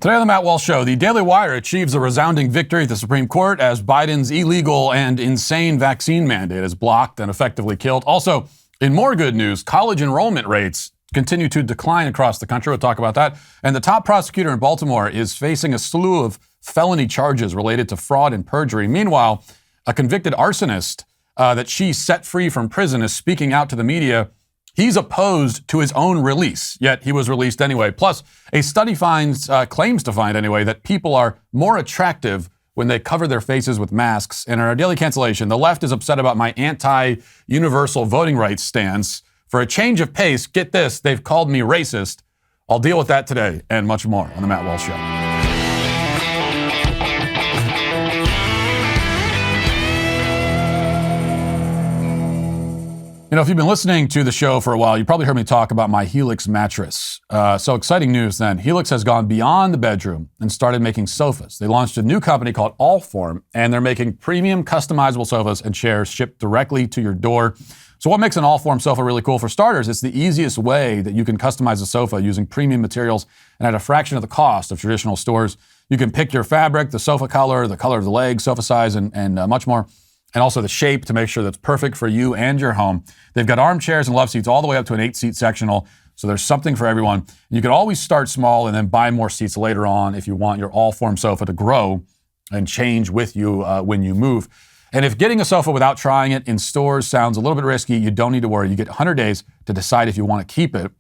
Today on the Matt Walsh Show, the Daily Wire achieves a resounding victory at the Supreme Court as Biden's illegal and insane vaccine mandate is blocked and effectively killed. Also, in more good news, college enrollment rates continue to decline across the country. We'll talk about that. And the top prosecutor in Baltimore is facing a slew of felony charges related to fraud and perjury. Meanwhile, a convicted arsonist that she set free from prison is speaking out to the media. He's opposed to his own release, yet he was released anyway. Plus, a study claims to find anyway, that people are more attractive when they cover their faces with masks. And in our daily cancellation, the left is upset about my anti-universal voting rights stance. For a change of pace, get this, they've called me racist. I'll deal with that today and much more on the Matt Walsh Show. You know, if you've been listening to the show for a while, you probably heard me talk about my Helix mattress. So exciting news then. Helix has gone beyond the bedroom and started making sofas. They launched a new company called Allform, and they're making premium customizable sofas and chairs shipped directly to your door. So what makes an Allform sofa really cool? For starters, it's the easiest way that you can customize a sofa using premium materials and at a fraction of the cost of traditional stores. You can pick your fabric, the sofa color, the color of the legs, sofa size, and much more. And also the shape to make sure that's perfect for you and your home. They've got armchairs and love seats all the way up to an 8-seat sectional, so there's something for everyone. You can always start small and then buy more seats later on if you want your Allform sofa to grow and change with you when you move. And if getting a sofa without trying it in stores sounds a little bit risky, you don't need to worry. You get 100 days to decide if you want to keep it.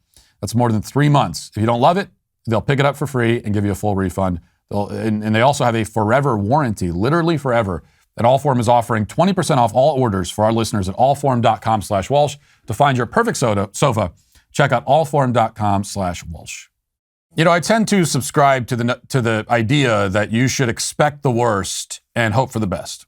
That's more than 3 months. If you don't love it, they'll pick it up for free and give you a full refund. And they also have a forever warranty, literally forever. And Allform is offering 20% off all orders for our listeners at allform.com/Walsh. To find your perfect sofa, check out allform.com/Walsh. You know, I tend to subscribe to the idea that you should expect the worst and hope for the best,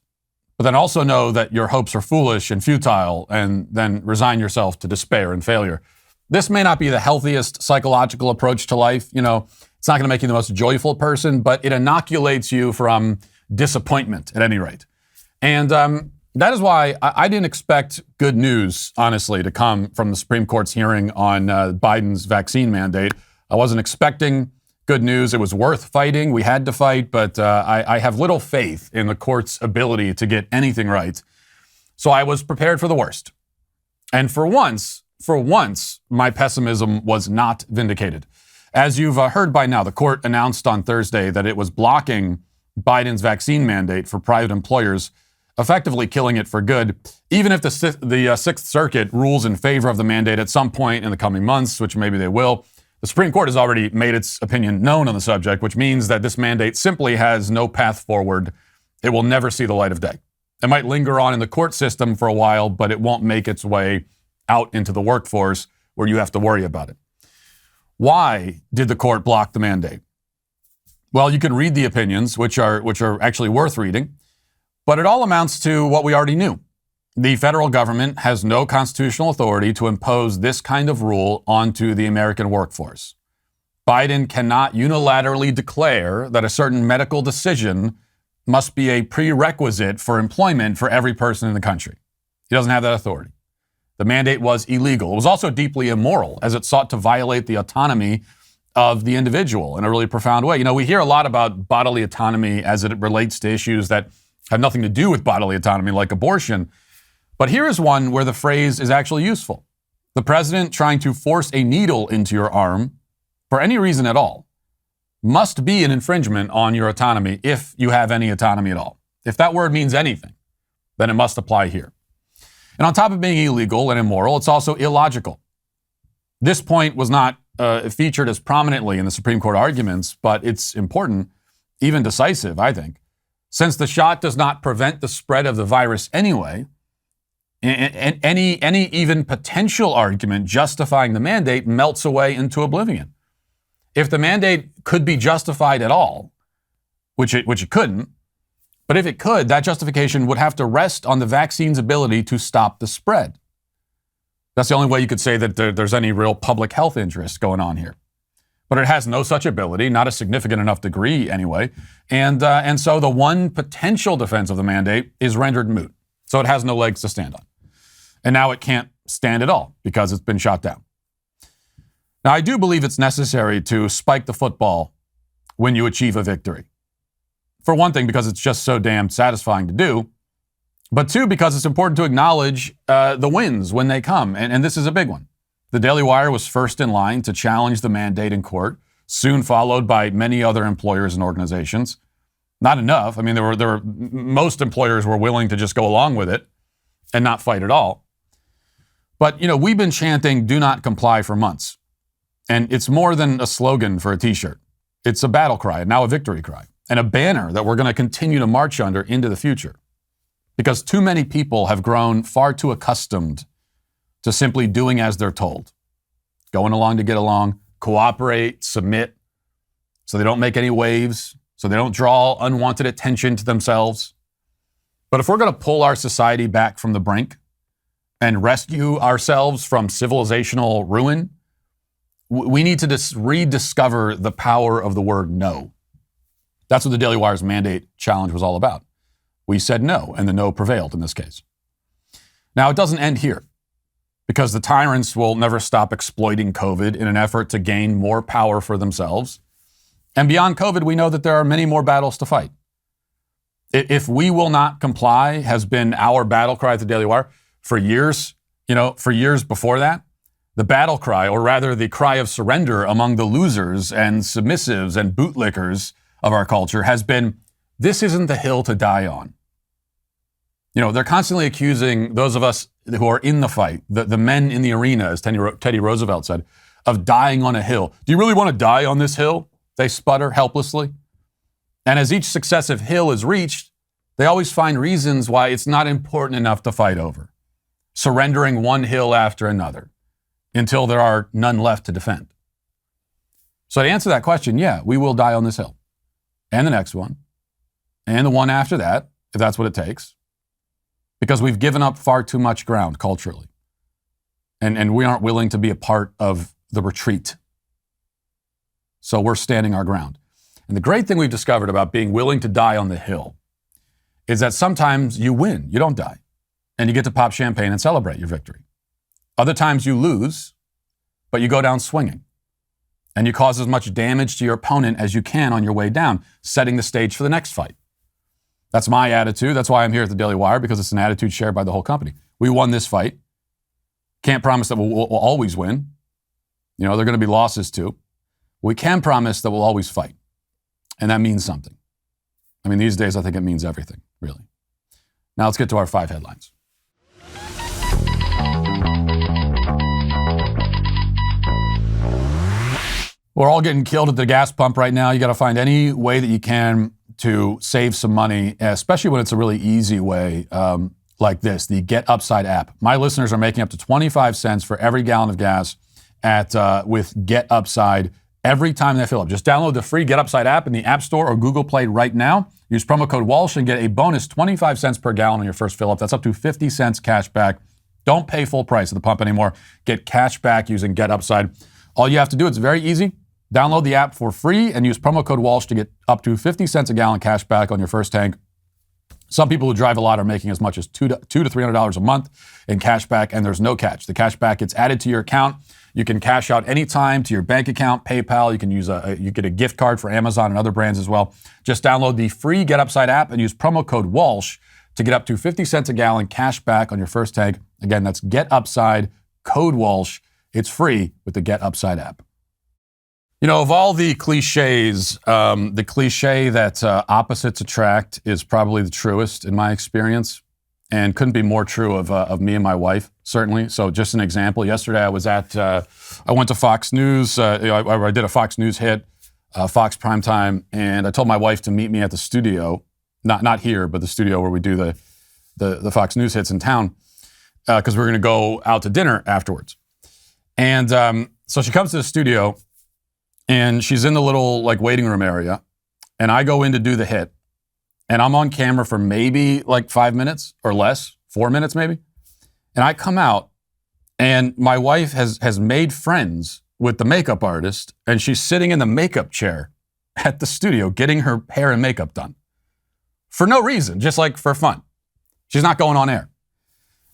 but then also know that your hopes are foolish and futile, and then resign yourself to despair and failure. This may not be the healthiest psychological approach to life. You know, it's not going to make you the most joyful person, but it inoculates you from disappointment at any rate. And that is why I didn't expect good news, honestly, to come from the Supreme Court's hearing on Biden's vaccine mandate. I wasn't expecting good news. It was worth fighting. We had to fight, but I have little faith in the court's ability to get anything right. So I was prepared for the worst. And for once, my pessimism was not vindicated. As you've heard by now, the court announced on Thursday that it was blocking Biden's vaccine mandate for private employers, effectively killing it for good. Even if the Sixth Circuit rules in favor of the mandate at some point in the coming months, which maybe they will, the Supreme Court has already made its opinion known on the subject, which means that this mandate simply has no path forward. It will never see the light of day. It might linger on in the court system for a while, but it won't make its way out into the workforce where you have to worry about it. Why did the court block the mandate? Well, you can read the opinions, which are actually worth reading, but it all amounts to what we already knew. The federal government has no constitutional authority to impose this kind of rule onto the American workforce. Biden cannot unilaterally declare that a certain medical decision must be a prerequisite for employment for every person in the country. He doesn't have that authority. The mandate was illegal. It was also deeply immoral, as it sought to violate the autonomy of the individual in a really profound way. You know, we hear a lot about bodily autonomy as it relates to issues that have nothing to do with bodily autonomy, like abortion. But here is one where the phrase is actually useful. The president trying to force a needle into your arm for any reason at all must be an infringement on your autonomy if you have any autonomy at all. If that word means anything, then it must apply here. And on top of being illegal and immoral, it's also illogical. This point was not featured as prominently in the Supreme Court arguments, but it's important, even decisive, I think. Since the shot does not prevent the spread of the virus anyway, any even potential argument justifying the mandate melts away into oblivion. If the mandate could be justified at all, which it couldn't, but if it could, that justification would have to rest on the vaccine's ability to stop the spread. That's the only way you could say that there's any real public health interest going on here. But it has no such ability, not a significant enough degree anyway. And so the one potential defense of the mandate is rendered moot. So it has no legs to stand on. And now it can't stand at all because it's been shot down. Now, I do believe it's necessary to spike the football when you achieve a victory. For one thing, because it's just so damn satisfying to do. But two, because it's important to acknowledge the wins when they come. And this is a big one. The Daily Wire was first in line to challenge the mandate in court, soon followed by many other employers and organizations. Not enough. I mean, there were most employers were willing to just go along with it and not fight at all. But, we've been chanting "do not comply" for months. And it's more than a slogan for a t-shirt. It's a battle cry, and now a victory cry, and a banner that we're going to continue to march under into the future. Because too many people have grown far too accustomed to simply doing as they're told. Going along to get along, cooperate, submit, so they don't make any waves, so they don't draw unwanted attention to themselves. But if we're going to pull our society back from the brink and rescue ourselves from civilizational ruin, we need to rediscover the power of the word no. That's what the Daily Wire's mandate challenge was all about. We said no, and the no prevailed in this case. Now, it doesn't end here, because the tyrants will never stop exploiting COVID in an effort to gain more power for themselves. And beyond COVID, we know that there are many more battles to fight. If we will not comply has been our battle cry at the Daily Wire for years, for years before that. The battle cry, or rather the cry of surrender among the losers and submissives and bootlickers of our culture has been, this isn't the hill to die on. They're constantly accusing those of us who are in the fight, the men in the arena, as Teddy Roosevelt said, of dying on a hill. Do you really want to die on this hill? They sputter helplessly. And as each successive hill is reached, they always find reasons why it's not important enough to fight over, surrendering one hill after another until there are none left to defend. So to answer that question, yeah, we will die on this hill, and the next one, and the one after that, if that's what it takes, because we've given up far too much ground culturally, and we aren't willing to be a part of the retreat. So we're standing our ground. And the great thing we've discovered about being willing to die on the hill is that sometimes you win, you don't die, and you get to pop champagne and celebrate your victory. Other times you lose, but you go down swinging, and you cause as much damage to your opponent as you can on your way down, setting the stage for the next fight. That's my attitude. That's why I'm here at the Daily Wire, because it's an attitude shared by the whole company. We won this fight. Can't promise that we'll always win. There are going to be losses too. We can promise that we'll always fight. And that means something. I mean, these days, I think it means everything, really. Now let's get to our 5 headlines. We're all getting killed at the gas pump right now. You got to find any way that you can to save some money, especially when it's a really easy way like this, the Get Upside app. My listeners are making up to 25 cents for every gallon of gas with Get Upside every time they fill up. Just download the free Get Upside app in the App Store or Google Play right now. Use promo code Walsh and get a bonus 25 cents per gallon on your first fill up. That's up to 50 cents cash back. Don't pay full price at the pump anymore. Get cash back using Get Upside. All you have to do, it's very easy. Download the app for free and use promo code Walsh to get up to 50 cents a gallon cash back on your first tank. Some people who drive a lot are making as much as $200 to $300 a month in cash back, and there's no catch. The cash back gets added to your account. You can cash out anytime to your bank account, PayPal. You can you get a gift card for Amazon and other brands as well. Just download the free Get Upside app and use promo code Walsh to get up to 50 cents a gallon cash back on your first tank. Again, that's Get Upside, code Walsh. It's free with the Get Upside app. Of all the cliches, the cliche that opposites attract is probably the truest in my experience, and couldn't be more true of me and my wife, certainly. So just an example, yesterday I was I went to Fox News, I did a Fox News hit, Fox Primetime, and I told my wife to meet me at the studio, not here, but the studio where we do the Fox News hits in town, because we're going to go out to dinner afterwards. And so she comes to the studio, and she's in the little waiting room area, and I go in to do the hit, and I'm on camera for maybe 5 minutes or less, 4 minutes maybe, and I come out, and my wife has made friends with the makeup artist, and she's sitting in the makeup chair at the studio getting her hair and makeup done for no reason, just for fun. She's not going on air.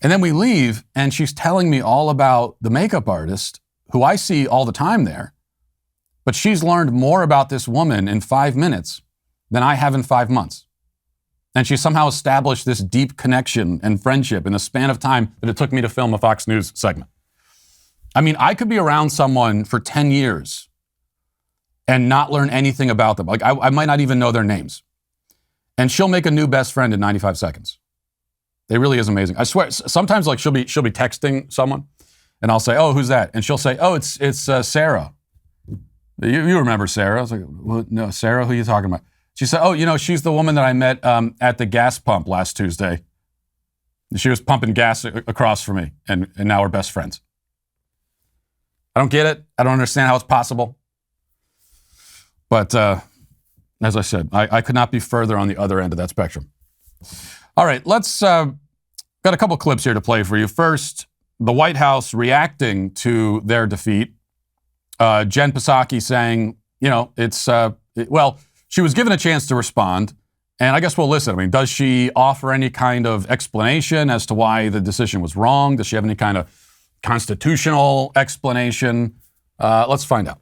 And then we leave, and she's telling me all about the makeup artist who I see all the time there, But she's learned more about this woman in 5 minutes than I have in 5 months. And she somehow established this deep connection and friendship in the span of time that it took me to film a Fox News segment. I mean, I could be around someone for 10 years and not learn anything about them. Like, I might not even know their names. And she'll make a new best friend in 95 seconds. It really is amazing. I swear, sometimes like she'll be texting someone, and I'll say, "Oh, who's that?" And she'll say, "Oh, it's Sarah." You remember Sarah? I was like, well, "No, Sarah, who are you talking about?" She said, "Oh, she's the woman that I met at the gas pump last Tuesday. She was pumping gas across from me, and now we're best friends." I don't get it. I don't understand how it's possible. But as I said, I could not be further on the other end of that spectrum. All right, let's got a couple clips here to play for you. First, the White House reacting to their defeat. Jen Psaki saying, she was given a chance to respond, and I guess we'll listen. I mean, does she offer any kind of explanation as to why the decision was wrong? Does she have any kind of constitutional explanation? Let's find out.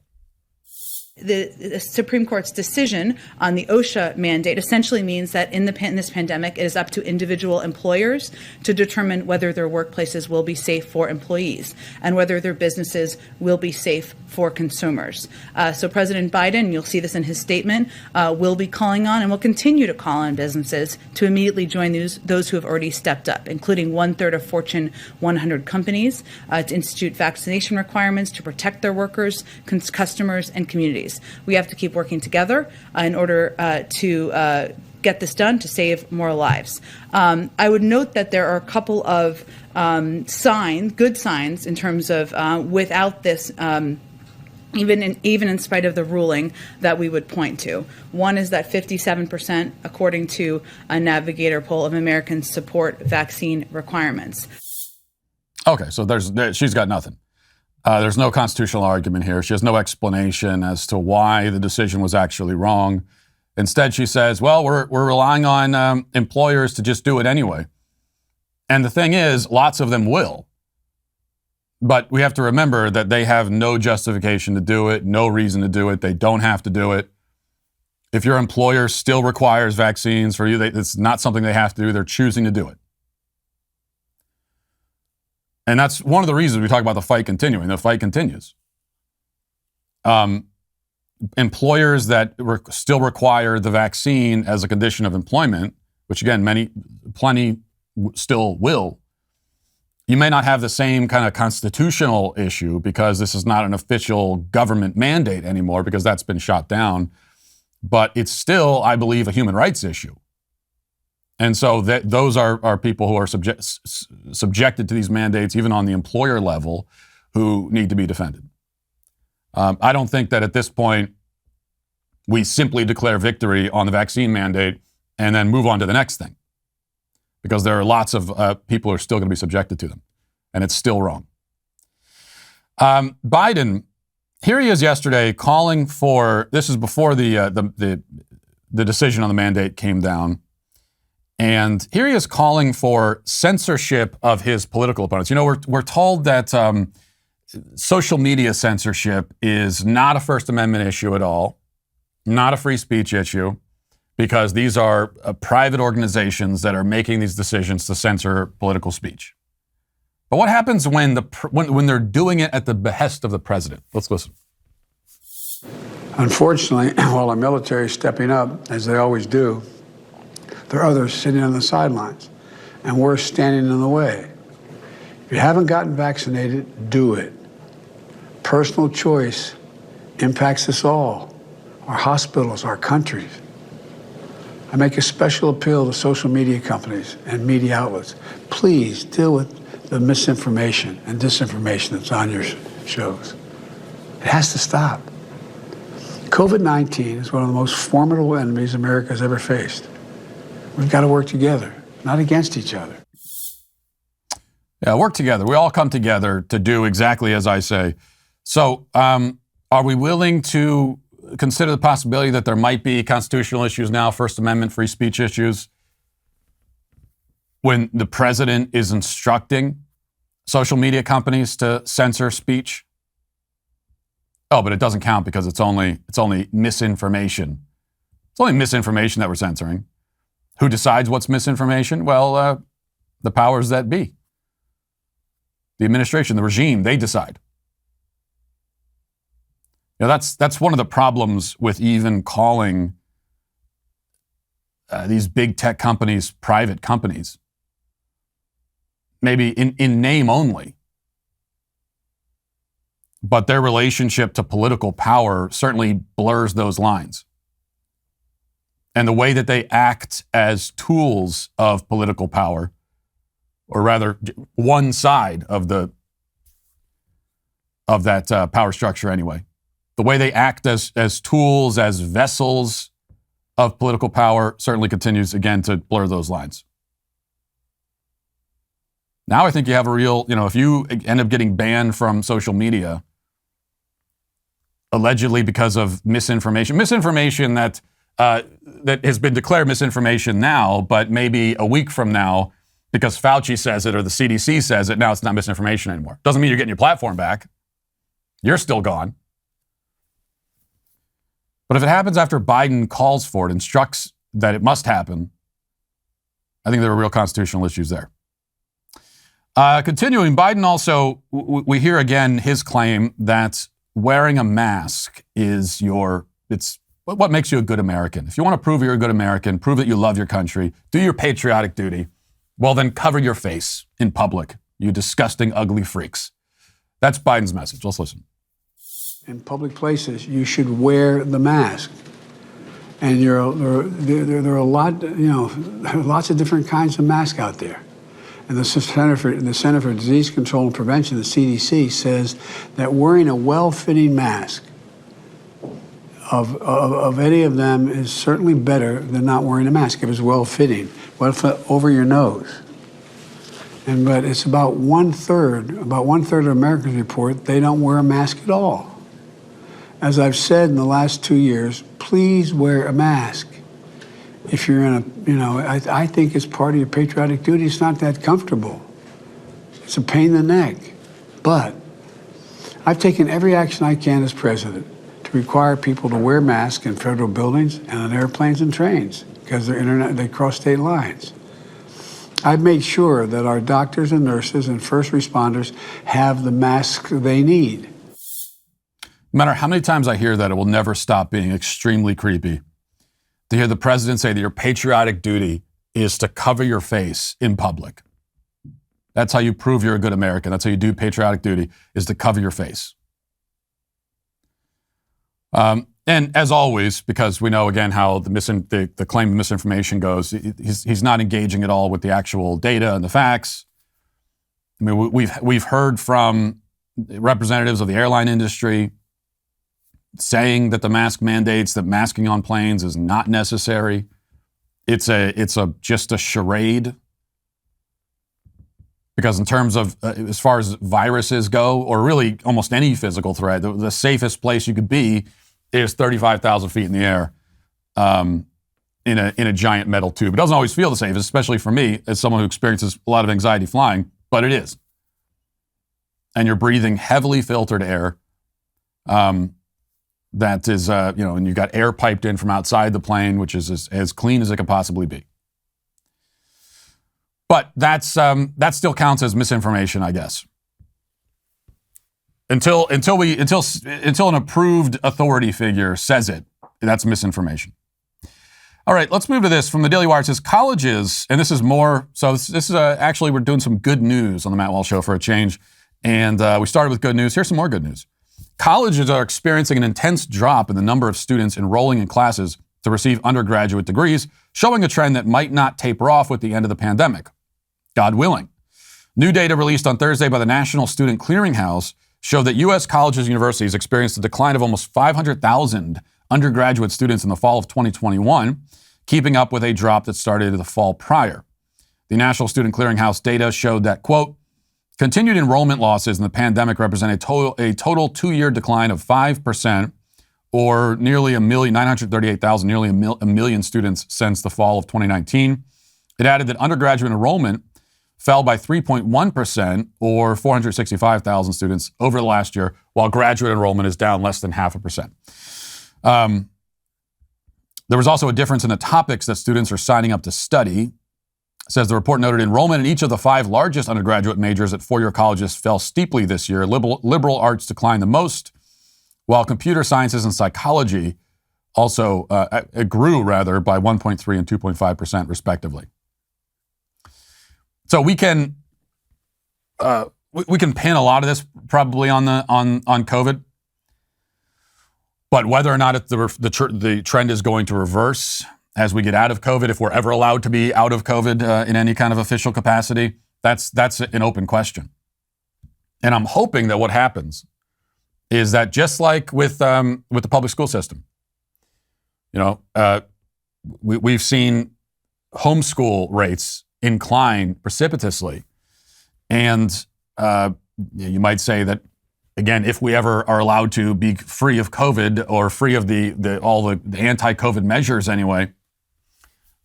The Supreme Court's decision on the OSHA mandate essentially means that in this pandemic, it is up to individual employers to determine whether their workplaces will be safe for employees and whether their businesses will be safe for consumers. So President Biden, you'll see this in his statement, will be calling on and will continue to call on businesses to immediately join those who have already stepped up, including 1/3 of Fortune 100 companies, to institute vaccination requirements to protect their workers, customers, and communities. We have to keep working together in order to get this done to save more lives. I would note that there are a couple of good signs in terms of without this, even in spite of the ruling, that we would point to. One is that 57%, according to a Navigator poll, of Americans support vaccine requirements. Okay, so she's got nothing. There's no constitutional argument here. She has no explanation as to why the decision was actually wrong. Instead, she says, well, we're relying on employers to just do it anyway. And the thing is, lots of them will. But we have to remember that they have no justification to do it, no reason to do it. They don't have to do it. If your employer still requires vaccines for you, it's not something they have to do. They're choosing to do it. And that's one of the reasons we talk about the fight continuing. The fight continues. Employers that still require the vaccine as a condition of employment, which again, plenty still will, you may not have the same kind of constitutional issue because this is not an official government mandate anymore because that's been shot down. But it's still, I believe, a human rights issue. And so those are people who are subjected to these mandates, even on the employer level, who need to be defended. I don't think that at this point we simply declare victory on the vaccine mandate and then move on to the next thing, because there are lots of people who are still going to be subjected to them, and it's still wrong. Biden, here he is yesterday calling for, this is before the decision on the mandate came down, and here he is calling for censorship of his political opponents. We're told that social media censorship is not a First Amendment issue at all, not a free speech issue, because these are private organizations that are making these decisions to censor political speech. But what happens when they're doing it at the behest of the president? Let's listen. Unfortunately, while our military is stepping up, as they always do, there are others sitting on the sidelines, and we're standing in the way. If you haven't gotten vaccinated, do it. Personal choice impacts us all, our hospitals, our countries. I make a special appeal to social media companies and media outlets. Please deal with the misinformation and disinformation that's on your shows. It has to stop. COVID-19 is one of the most formidable enemies America has ever faced. We've got to work together, not against each other. Yeah, work together. We all come together to do exactly as I say. So are we willing to consider the possibility that there might be constitutional issues now, First Amendment, free speech issues, when the president is instructing social media companies to censor speech? Oh, but it doesn't count because it's only misinformation. It's only misinformation that we're censoring. Who decides what's misinformation? Well, the powers that be. The administration, the regime, they decide. You know, that's one of the problems with even calling these big tech companies private companies. Maybe in name only. But their relationship to political power certainly blurs those lines. And the way that they act as tools of political power, or rather one side of that power structure anyway, the way they act as tools, as vessels of political power certainly continues, again, to blur those lines. Now I think you have a real, if you end up getting banned from social media, allegedly because of misinformation that has been declared misinformation now, but maybe a week from now, because Fauci says it or the CDC says it, now it's not misinformation anymore. Doesn't mean you're getting your platform back. You're still gone. But if it happens after Biden calls for it, instructs that it must happen, I think there are real constitutional issues there. Continuing, Biden also, we hear again his claim that wearing a mask is it's what makes you a good American. If you want to prove you're a good American, prove that you love your country, do your patriotic duty, well then cover your face in public, you disgusting, ugly freaks. That's Biden's message. Let's listen. In public places, you should wear the mask. And there are a lot, there are lots of different kinds of masks out there. And the Center for Disease Control and Prevention, the CDC, says that wearing a well-fitting mask of any of them is certainly better than not wearing a mask if it's well-fitting, over your nose. But it's about one third of Americans report they don't wear a mask at all. As I've said in the last 2 years, please wear a mask. If you're in I think it's part of your patriotic duty. It's not that comfortable. It's a pain in the neck. But I've taken every action I can as president to require people to wear masks in federal buildings and on airplanes and trains because they cross state lines. I've made sure that our doctors and nurses and first responders have the masks they need. No matter how many times I hear that, it will never stop being extremely creepy to hear the president say that your patriotic duty is to cover your face in public. That's how you prove you're a good American. That's how you do patriotic duty, is to cover your face. And as always, because we know again how the claim of misinformation goes, he's not engaging at all with the actual data and the facts. I mean, we've heard from representatives of the airline industry saying that the mask mandates, that masking on planes is not necessary. It's just a charade. Because in terms of, as far as viruses go, or really almost any physical threat, the safest place you could be is 35,000 feet in the air in a giant metal tube. It doesn't always feel the safest, especially for me as someone who experiences a lot of anxiety flying, but it is. And you're breathing heavily filtered air. That is, and you've got air piped in from outside the plane, which is as clean as it could possibly be. But that still counts as misinformation, I guess. Until an approved authority figure says it, that's misinformation. All right, let's move to this from the Daily Wire. It says colleges, and this is more. So this is actually we're doing some good news on the Matt Walsh Show for a change, and we started with good news. Here's some more good news. Colleges are experiencing an intense drop in the number of students enrolling in classes to receive undergraduate degrees, showing a trend that might not taper off with the end of the pandemic. God willing. New data released on Thursday by the National Student Clearinghouse showed that U.S. colleges and universities experienced a decline of almost 500,000 undergraduate students in the fall of 2021, keeping up with a drop that started the fall prior. The National Student Clearinghouse data showed that, quote, continued enrollment losses in the pandemic represent a total 2-year decline of 5%, or nearly 938,000, nearly a million students since the fall of 2019. It added that undergraduate enrollment fell by 3.1%, or 465,000 students over the last year, while graduate enrollment is down less than 0.5%. There was also a difference in the topics that students are signing up to study. It says the report noted enrollment in each of the 5 largest undergraduate majors at four-year colleges fell steeply this year. Liberal arts declined the most, while computer sciences and psychology also grew by 1.3 and 2.5% respectively. So we can pin a lot of this probably on COVID, but whether or not the trend is going to reverse as we get out of COVID, if we're ever allowed to be out of COVID in any kind of official capacity, that's an open question. And I'm hoping that what happens is that just like with the public school system, we've seen homeschool rates incline precipitously. And you might say that, again, if we ever are allowed to be free of COVID or free of all the anti-COVID measures anyway,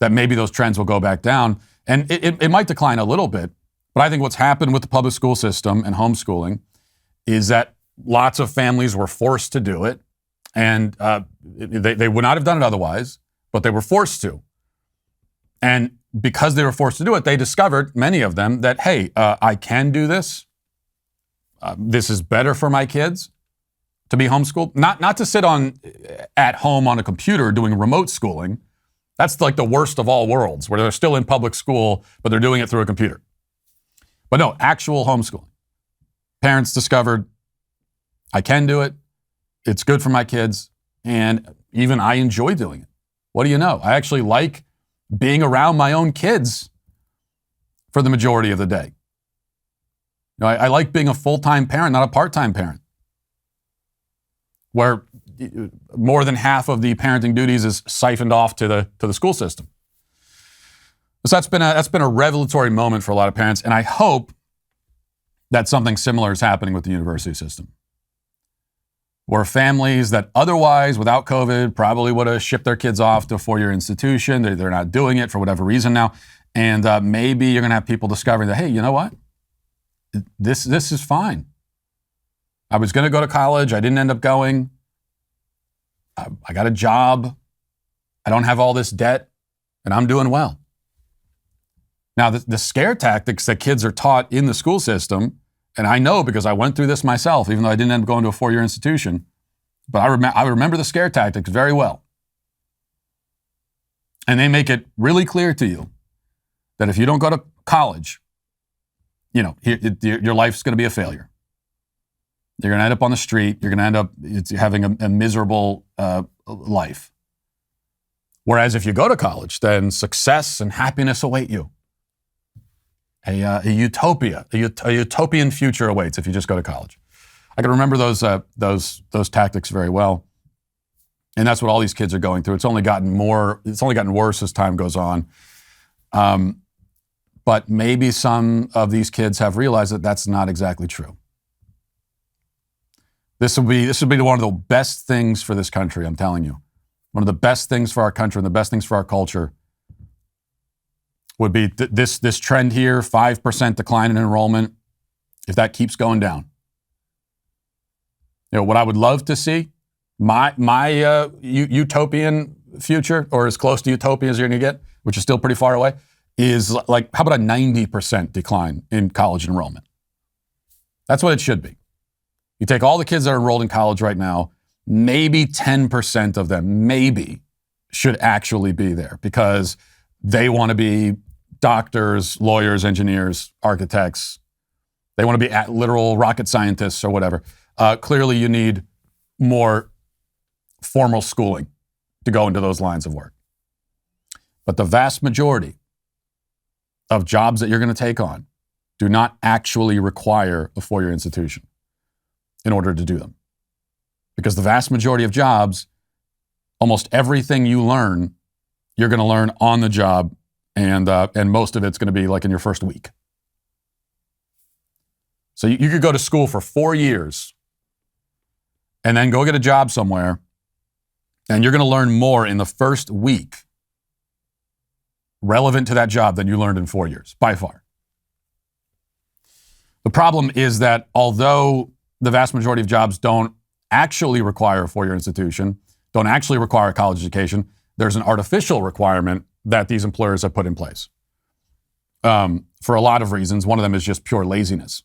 that maybe those trends will go back down. And it might decline a little bit, but I think what's happened with the public school system and homeschooling is that lots of families were forced to do it, and they would not have done it otherwise, but they were forced to. And because they were forced to do it, they discovered, many of them, that, hey, I can do this. This is better for my kids to be homeschooled. Not to sit at home on a computer doing remote schooling. That's like the worst of all worlds, where they're still in public school, but they're doing it through a computer. But no, actual homeschooling. Parents discovered, I can do it. It's good for my kids. And even I enjoy doing it. What do you know? I actually like being around my own kids for the majority of the day. I like being a full-time parent, not a part-time parent, where more than half of the parenting duties is siphoned off to the school system. So that's been a revelatory moment for a lot of parents, and I hope that something similar is happening with the university system, where families that otherwise, without COVID, probably would have shipped their kids off to a four-year institution. They're not doing it for whatever reason now, and maybe you're going to have people discovering that, hey, you know what? This is fine. I was going to go to college. I didn't end up going. I got a job. I don't have all this debt, and I'm doing well. Now, the scare tactics that kids are taught in the school system, and I know because I went through this myself, even though I didn't end up going to a four-year institution, but I remember the scare tactics very well. And they make it really clear to you that if you don't go to college, your life's going to be a failure. You're going to end up on the street. You're going to end up having a miserable life. Whereas if you go to college, then success and happiness await you. A utopian future awaits if you just go to college. I can remember those tactics very well, and that's what all these kids are going through. It's only gotten worse as time goes on. But maybe some of these kids have realized that that's not exactly true. This will be one of the best things for this country, I'm telling you. One of the best things for our country and the best things for our culture would be this trend here, 5% decline in enrollment, if that keeps going down. What I would love to see, my utopian future, or as close to utopia as you're going to get, which is still pretty far away, is like, how about a 90% decline in college enrollment? That's what it should be. You take all the kids that are enrolled in college right now, maybe 10% of them, should actually be there because they want to be doctors, lawyers, engineers, architects. They want to be literal rocket scientists or whatever. Clearly, you need more formal schooling to go into those lines of work. But the vast majority of jobs that you're going to take on do not actually require a four-year institution in order to do them. Because the vast majority of jobs, almost everything you learn, you're going to learn on the job, and most of it's going to be like in your first week. So you could go to school for 4 years and then go get a job somewhere, and you're going to learn more in the first week relevant to that job than you learned in 4 years, by far. The problem is that although the vast majority of jobs don't actually require a four-year institution, don't actually require a college education, there's an artificial requirement that these employers have put in place for a lot of reasons. One of them is just pure laziness.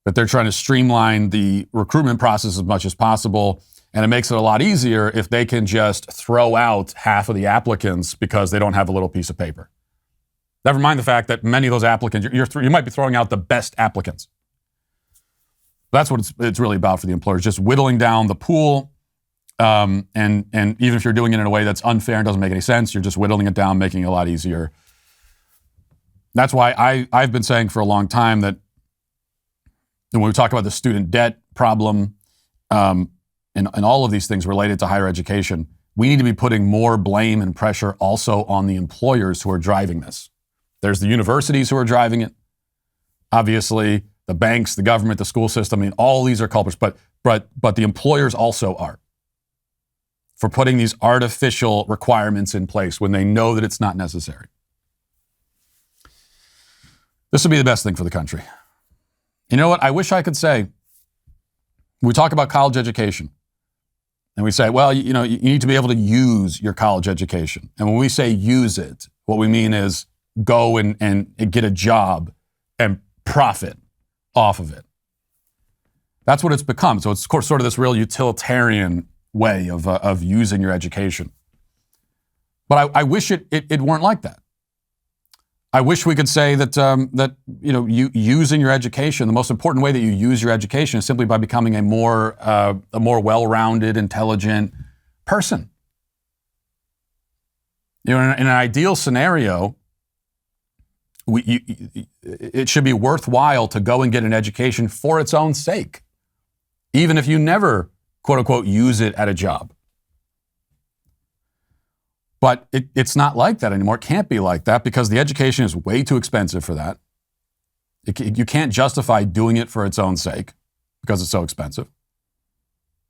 That they're trying to streamline the recruitment process as much as possible, and it makes it a lot easier if they can just throw out half of the applicants because they don't have a little piece of paper. Never mind the fact that many of those applicants, you might be throwing out the best applicants. That's what it's really about for the employers, just whittling down the pool. And even if you're doing it in a way that's unfair and doesn't make any sense, you're just whittling it down, making it a lot easier. That's why I've been saying for a long time that when we talk about the student debt problem and all of these things related to higher education, we need to be putting more blame and pressure also on the employers who are driving this. There's the universities who are driving it. Obviously, the banks, the government, the school system, I mean, all these are culprits, but the employers also are for putting these artificial requirements in place when they know that it's not necessary. This would be the best thing for the country. You know what? I wish I could say, we talk about college education, and we say, well, you need to be able to use your college education. And when we say use it, what we mean is go and get a job and profit off of it. That's what it's become. So it's sort of this real utilitarian way of using your education. But I wish it weren't like that. I wish we could say that you using your education, the most important way that you use your education is simply by becoming a more well-rounded, intelligent person. In an ideal scenario, it should be worthwhile to go and get an education for its own sake, even if you never, quote unquote, use it at a job. But it's not like that anymore. It can't be like that because the education is way too expensive for that. You can't justify doing it for its own sake because it's so expensive.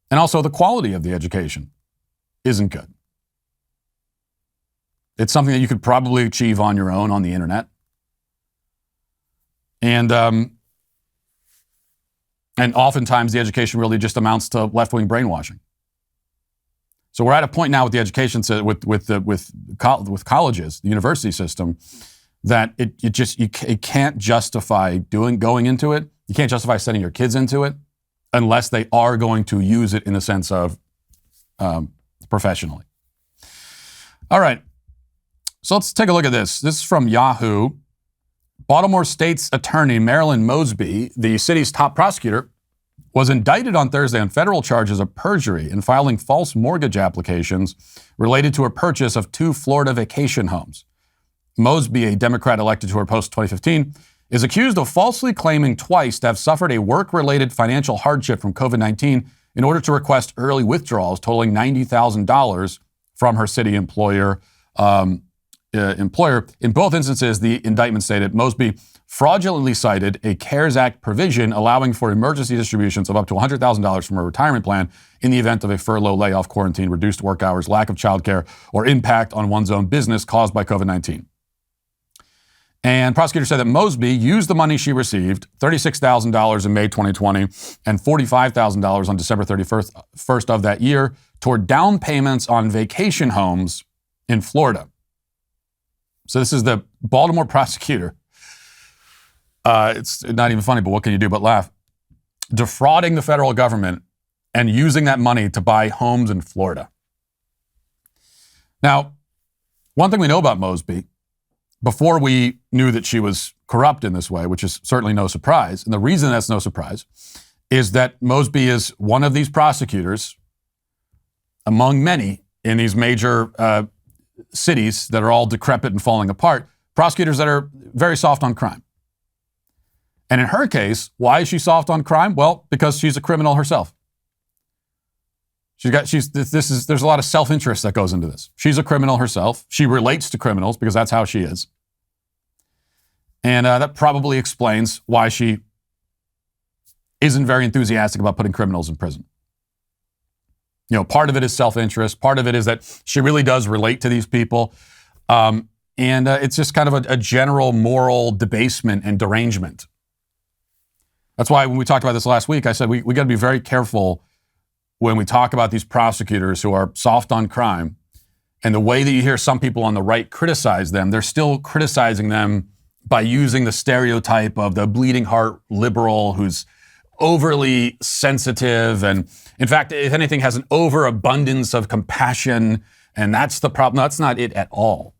And also the quality of the education isn't good. It's something that you could probably achieve on your own on the internet. And oftentimes the education really just amounts to left-wing brainwashing. So we're at a point now with the education with colleges, the university system, that it can't justify going into it. You can't justify sending your kids into it unless they are going to use it in the sense of professionally. All right. So let's take a look at this. This is from Yahoo. Baltimore State's attorney, Marilyn Mosby, the city's top prosecutor, was indicted on Thursday on federal charges of perjury in filing false mortgage applications related to her purchase of 2 Florida vacation homes. Mosby, a Democrat elected to her post in 2015, is accused of falsely claiming twice to have suffered a work-related financial hardship from COVID-19 in order to request early withdrawals totaling $90,000 from her city employer. In both instances, the indictment stated Mosby fraudulently cited a CARES Act provision allowing for emergency distributions of up to $100,000 from her retirement plan in the event of a furlough, layoff, quarantine, reduced work hours, lack of childcare, or impact on one's own business caused by COVID-19. And prosecutors said that Mosby used the money she received, $36,000 in May 2020 and $45,000 on December 31st of that year, toward down payments on vacation homes in Florida. So this is the Baltimore prosecutor. It's not even funny, but what can you do but laugh? Defrauding the federal government and using that money to buy homes in Florida. Now, one thing we know about Mosby, before we knew that she was corrupt in this way, which is certainly no surprise, and the reason that's no surprise is that Mosby is one of these prosecutors, among many in these major cities that are all decrepit and falling apart, prosecutors that are very soft on crime. And in her case, why is she soft on crime? Well, because she's a criminal herself. There's a lot of self-interest that goes into this. She's a criminal herself. She relates to criminals because that's how she is. And that probably explains why she isn't very enthusiastic about putting criminals in prison. You know, part of it is self-interest. Part of it is that she really does relate to these people. And it's just kind of a general moral debasement and derangement That's why when we talked about this last week, I said we got to be very careful when we talk about these prosecutors who are soft on crime. And the way that you hear some people on the right criticize them, they're still criticizing them by using the stereotype of the bleeding heart liberal who's overly sensitive and, in fact, if anything, has an overabundance of compassion. And that's the problem. That's not it at all.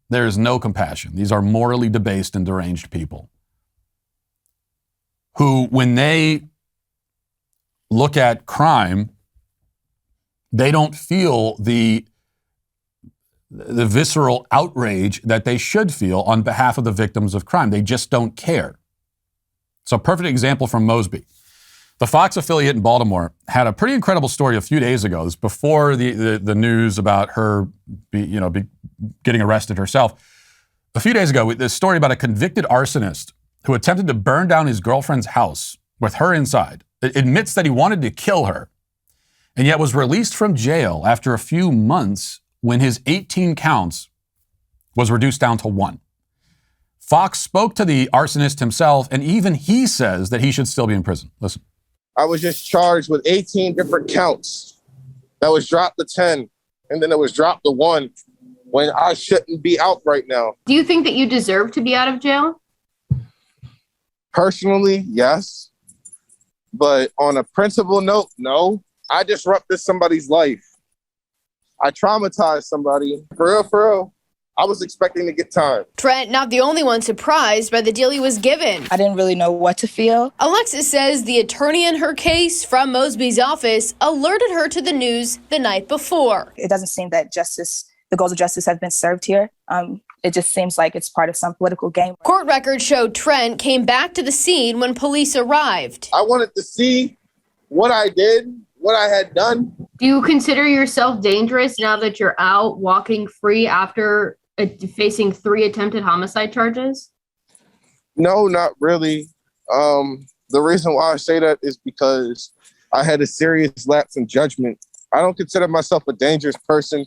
There is no compassion. These are morally debased and deranged people who, when they look at crime, they don't feel the visceral outrage that they should feel on behalf of the victims of crime. They just don't care. So a perfect example from Mosby. The Fox affiliate in Baltimore had a pretty incredible story a few days ago. This was before the news about her getting arrested herself. A few days ago, this story about a convicted arsonist who attempted to burn down his girlfriend's house with her inside. It admits that he wanted to kill her and yet was released from jail after a few months when his 18 counts was reduced down to 1. Fox spoke to the arsonist himself, and even he says that he should still be in prison. Listen. I was just charged with 18 different counts. That was dropped to 10, and then it was dropped to 1 when I shouldn't be out right now. Do you think that you deserve to be out of jail? Personally, yes. But on a principle note, no. I disrupted somebody's life. I traumatized somebody. For real. I was expecting to get time. Trent, not the only one surprised by the deal he was given. I didn't really know what to feel. Alexis says the attorney in her case from Mosby's office alerted her to the news the night before. It doesn't seem that the goals of justice have been served here. It just seems like it's part of some political game. Court records showed Trent came back to the scene when police arrived. I wanted to see what I did, what I had done. Do you consider yourself dangerous now that you're out walking free after facing 3 attempted homicide charges? No, not really. The reason why I say that is because I had a serious lapse in judgment. I don't consider myself a dangerous person.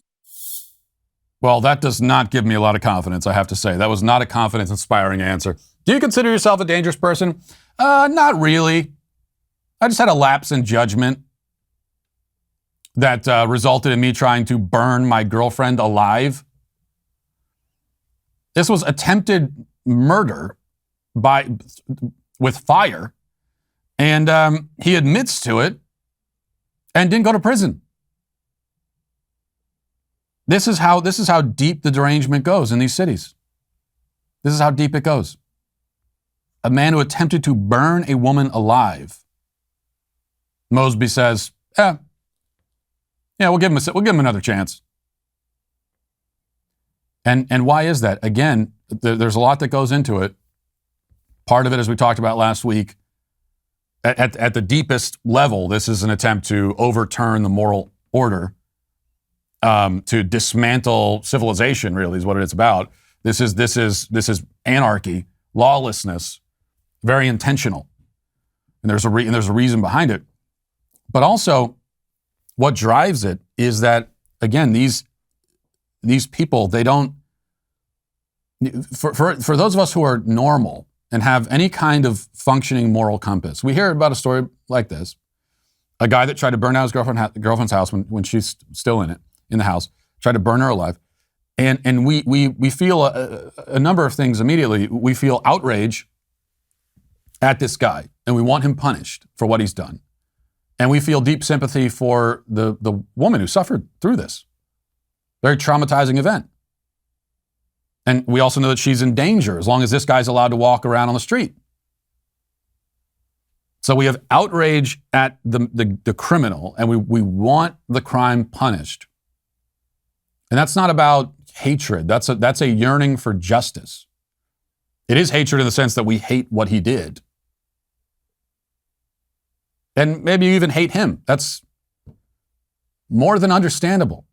Well, that does not give me a lot of confidence, I have to say. That was not a confidence-inspiring answer. Do you consider yourself a dangerous person? Not really. I just had a lapse in judgment that resulted in me trying to burn my girlfriend alive. This was attempted murder with fire, and he admits to it and didn't go to prison. This is how deep the derangement goes in these cities. This is how deep it goes. A man who attempted to burn a woman alive. Mosby says, we'll give him another chance. And why is that? Again, there's a lot that goes into it. Part of it, as we talked about last week, at the deepest level, this is an attempt to overturn the moral order, to dismantle civilization. Really, is what it's about. This is anarchy, lawlessness, very intentional, and there's a reason behind it. But also, what drives it is that, again, these people, they don't, for those of us who are normal and have any kind of functioning moral compass, we hear about a story like this, a guy that tried to burn out his girlfriend's house when she's still in the house, tried to burn her alive. And we feel a number of things immediately. We feel outrage at this guy, and we want him punished for what he's done. And we feel deep sympathy for the woman who suffered through this very traumatizing event. And we also know that she's in danger as long as this guy's allowed to walk around on the street. So we have outrage at the criminal, and we want the crime punished. And that's not about hatred. That's a yearning for justice. It is hatred in the sense that we hate what he did. And maybe you even hate him. That's more than understandable.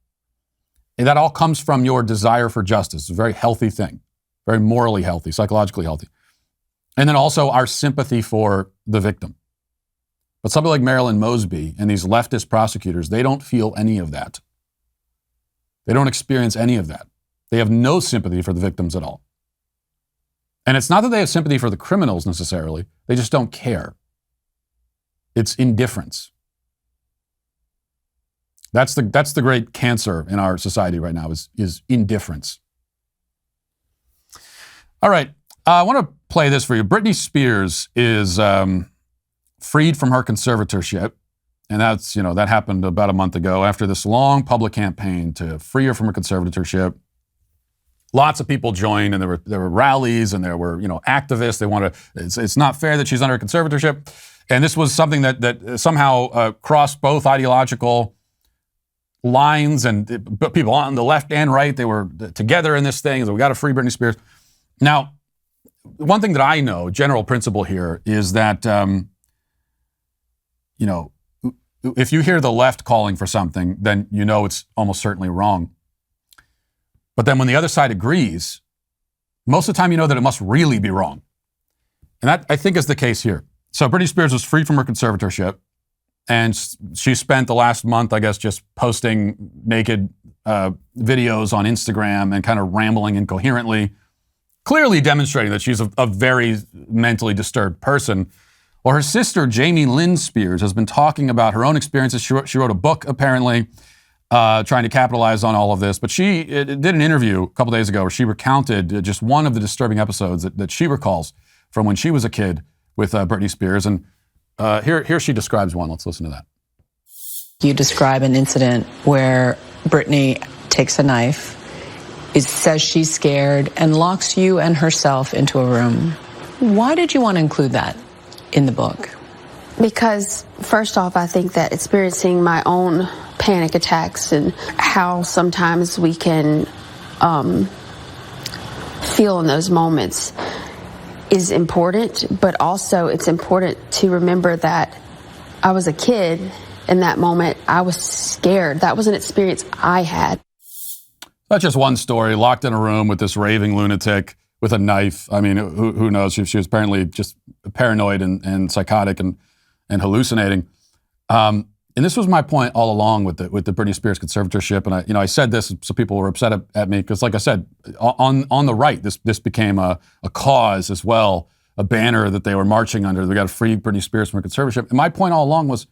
And that all comes from your desire for justice. It's a very healthy thing, very morally healthy, psychologically healthy. And then also our sympathy for the victim. But somebody like Marilyn Mosby and these leftist prosecutors, they don't feel any of that. They don't experience any of that. They have no sympathy for the victims at all. And it's not that they have sympathy for the criminals necessarily. They just don't care. It's indifference. That's the great cancer in our society right now is indifference. All right, I want to play this for you. Britney Spears is freed from her conservatorship, and that happened about a month ago after this long public campaign to free her from her conservatorship. Lots of people joined, and there were rallies, and there were activists. They wanted. It's not fair that she's under a conservatorship, and this was something that somehow crossed both ideological lines, and people on the left and right, they were together in this thing. So we got to free Britney Spears. Now, one thing that I know, general principle here, is that if you hear the left calling for something, then it's almost certainly wrong. But then when the other side agrees, most of the time that it must really be wrong. And that, I think, is the case here. So Britney Spears was freed from her conservatorship, and she spent the last month, I guess, just posting naked videos on Instagram and kind of rambling incoherently, clearly demonstrating that she's a very mentally disturbed person. Well, her sister, Jamie Lynn Spears, has been talking about her own experiences. She wrote a book, apparently, trying to capitalize on all of this. But she did an interview a couple days ago where she recounted just one of the disturbing episodes that she recalls from when she was a kid with Britney Spears. And here she describes one. Let's listen to that. You describe an incident where Britney takes a knife, says she's scared, and locks you and herself into a room. Why did you want to include that in the book? Because, first off, I think that experiencing my own panic attacks and how sometimes we can feel in those moments is important, but also it's important to remember that I was a kid in that moment. I was scared. That was an experience I had. That's just one story, locked in a room with this raving lunatic with a knife. I mean, who knows? She was apparently just paranoid and psychotic and hallucinating. And this was my point all along with the Britney Spears conservatorship. And I said this so people were upset at me because, like I said, on the right, this became a cause as well, a banner that they were marching under. We got to free Britney Spears from her conservatorship. And my point all along was,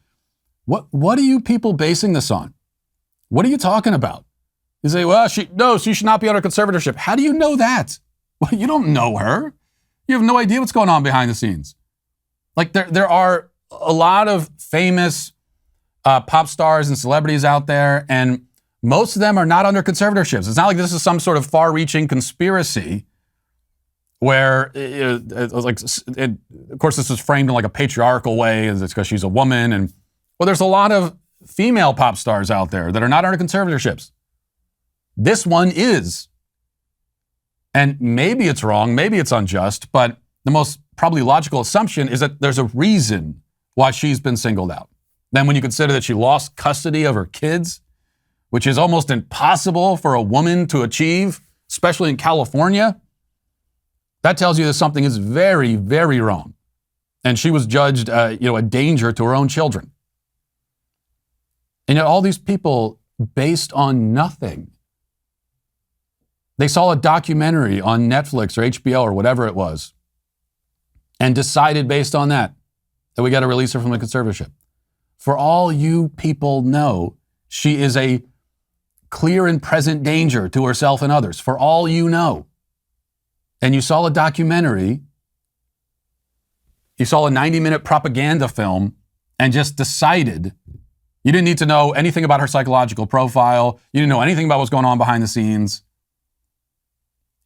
what are you people basing this on? What are you talking about? You say, well, she should not be under conservatorship. How do you know that? Well, you don't know her. You have no idea what's going on behind the scenes. Like there are a lot of famous pop stars and celebrities out there, and most of them are not under conservatorships. It's not like this is some sort of far-reaching conspiracy where, of course, this was framed in like a patriarchal way, and it's because she's a woman. And well, there's a lot of female pop stars out there that are not under conservatorships. This one is. And maybe it's wrong, maybe it's unjust, but the most probably logical assumption is that there's a reason why she's been singled out. Then when you consider that she lost custody of her kids, which is almost impossible for a woman to achieve, especially in California, that tells you that something is very, very wrong. And she was judged, a danger to her own children. And yet all these people, based on nothing. They saw a documentary on Netflix or HBO or whatever it was and decided based on that we got to release her from the conservatorship. For all you people know, she is a clear and present danger to herself and others. For all you know. And you saw a documentary, you saw a 90-minute propaganda film and just decided you didn't need to know anything about her psychological profile. You didn't know anything about what's going on behind the scenes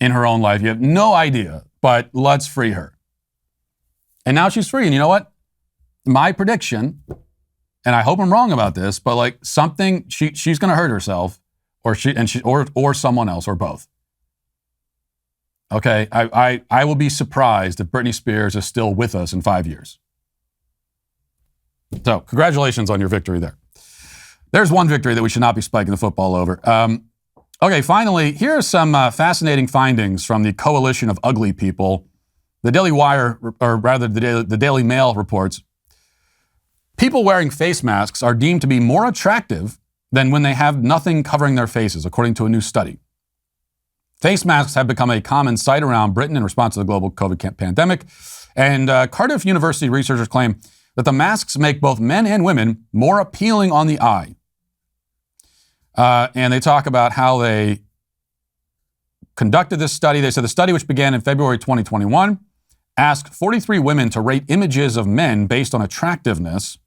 in her own life. You have no idea, but let's free her. And now she's free. And you know what? My prediction, and I hope I'm wrong about this, but like something, she's going to hurt herself or someone else or both. Okay. I will be surprised if Britney Spears is still with us in 5 years. So congratulations on your victory there. There's one victory that we should not be spiking the football over. Okay, finally, here are some fascinating findings from the Coalition of Ugly People. The Daily Wire, or rather the Daily Mail reports, people wearing face masks are deemed to be more attractive than when they have nothing covering their faces, according to a new study. Face masks have become a common sight around Britain in response to the global COVID pandemic. And Cardiff University researchers claim that the masks make both men and women more appealing on the eye. And they talk about how they conducted this study. They said the study, which began in February 2021, asked 43 women to rate images of men based on attractiveness.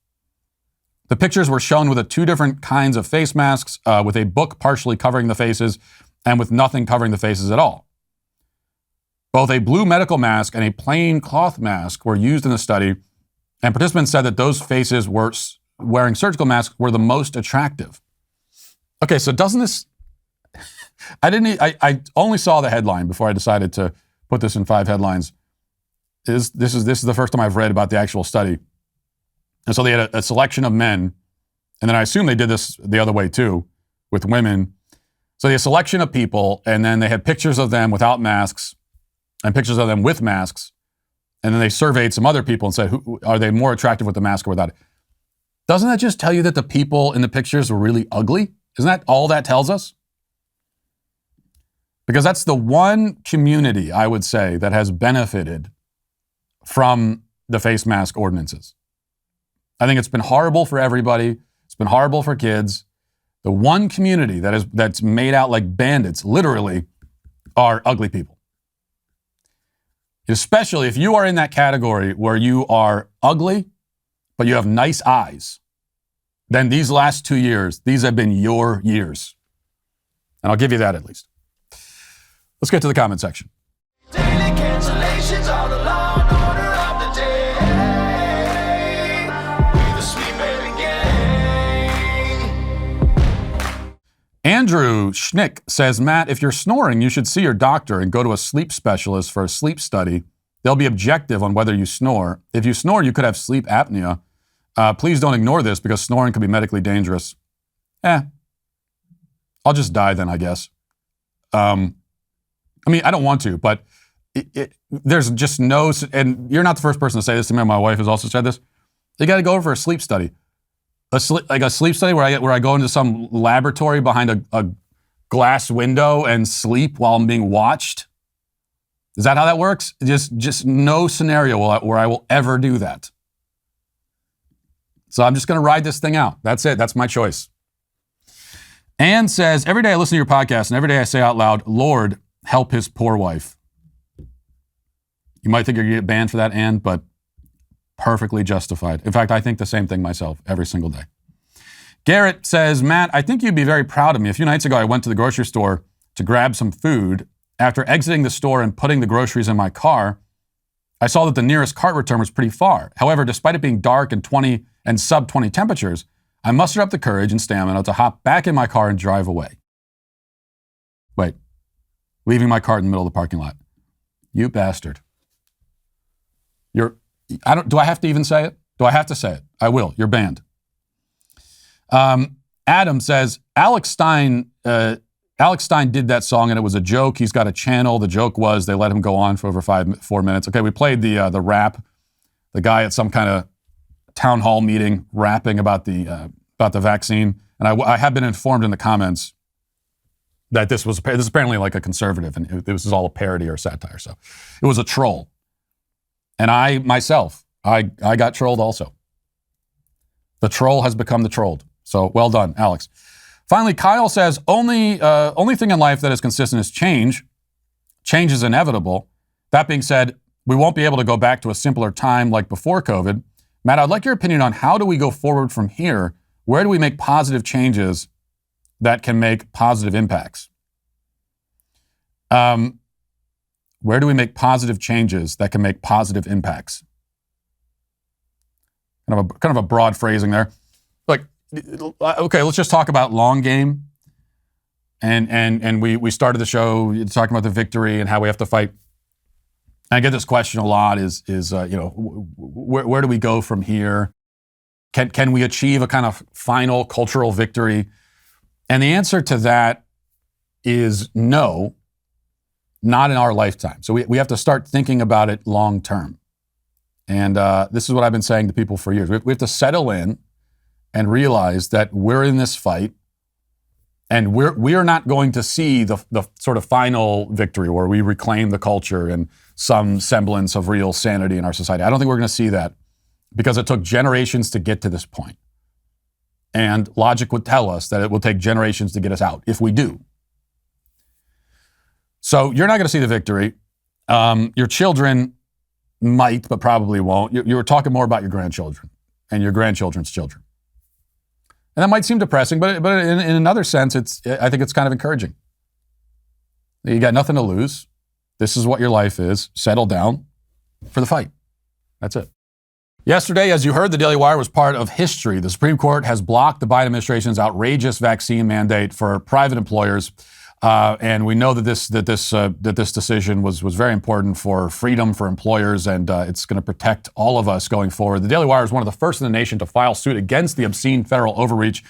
The pictures were shown with two different kinds of face masks, with a book partially covering the faces and with nothing covering the faces at all. Both a blue medical mask and a plain cloth mask were used in the study, and participants said that those faces were wearing surgical masks were the most attractive. Okay, so doesn't this... I only saw the headline before I decided to put this in 5 headlines. This is the first time I've read about the actual study. And so they had a selection of men, and then I assume they did this the other way too, with women. So they had a selection of people, and then they had pictures of them without masks and pictures of them with masks. And then they surveyed some other people and said, are they more attractive with the mask or without it? Doesn't that just tell you that the people in the pictures were really ugly? Isn't that all that tells us? Because that's the one community, I would say, that has benefited from the face mask ordinances. I think it's been horrible for everybody. It's been horrible for kids. The one community that's made out like bandits, literally, are ugly people. Especially if you are in that category where you are ugly, but you have nice eyes, then these last 2 years, these have been your years. And I'll give you that at least. Let's get to the comment section. Daily cancellations are the law and order of the day. We the sweet baby gang. Andrew Schnick says, Matt, if you're snoring, you should see your doctor and go to a sleep specialist for a sleep study. They'll be objective on whether you snore. If you snore, you could have sleep apnea. Please don't ignore this because snoring could be medically dangerous. I'll just die then, I guess. I mean, I don't want to, but there's just no, and you're not the first person to say this to me. My wife has also said this. You got to go for a sleep study. Like a sleep study where I go into some laboratory behind a glass window and sleep while I'm being watched. Is that how that works? Just no scenario where I will ever do that. So I'm just going to ride this thing out. That's it. That's my choice. Ann says, every day I listen to your podcast and every day I say out loud, Lord, help his poor wife. You might think you're going to get banned for that, Ann, but perfectly justified. In fact, I think the same thing myself every single day. Garrett says, Matt, I think you'd be very proud of me. A few nights ago, I went to the grocery store to grab some food. After exiting the store and putting the groceries in my car, I saw that the nearest cart return was pretty far. However, despite it being dark and sub 20 temperatures, I mustered up the courage and stamina to hop back in my car and drive away. Wait. Leaving my cart in the middle of the parking lot. You bastard. Do I have to even say it? Do I have to say it? I will. You're banned. Adam says, Alex Stein did that song and it was a joke. He's got a channel. The joke was they let him go on for over 4 minutes. Okay, we played the rap. The guy at some kind of town hall meeting rapping about the vaccine. And I have been informed in the comments that this is apparently like a conservative, and this is all a parody or satire. So it was a troll. And I myself got trolled also. The troll has become the trolled. So well done, Alex. Finally, Kyle says, only thing in life that is consistent is change. Change is inevitable. That being said, we won't be able to go back to a simpler time like before COVID. Matt, I'd like your opinion on how do we go forward from here? Where do we make positive changes that can make positive impacts? Where do we make positive changes that can make positive impacts? Kind of a broad phrasing there. Like, okay, let's just talk about long game. And we started the show talking about the victory and how we have to fight. And I get this question a lot: is where do we go from here? Can we achieve a kind of final cultural victory? And the answer to that is no, not in our lifetime. So we have to start thinking about it long term. And this is what I've been saying to people for years. We have to settle in and realize that we're in this fight, and we're not going to see the sort of final victory where we reclaim the culture and some semblance of real sanity in our society. I don't think we're going to see that because it took generations to get to this point. And logic would tell us that it will take generations to get us out, if we do. So you're not going to see the victory. Your children might, but probably won't. You were talking more about your grandchildren and your grandchildren's children. And that might seem depressing, but in another sense, I think it's kind of encouraging. You got nothing to lose. This is what your life is. Settle down for the fight. That's it. Yesterday, as you heard, the Daily Wire was part of history. The Supreme Court has blocked the Biden administration's outrageous vaccine mandate for private employers. And we know that this decision was very important for freedom for employers, and it's going to protect all of us going forward. The Daily Wire is one of the first in the nation to file suit against the obscene federal overreach,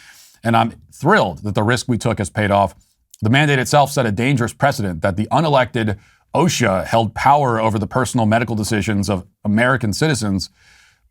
and I'm thrilled that the risk we took has paid off. The mandate itself set a dangerous precedent that the unelected OSHA held power over the personal medical decisions of American citizens,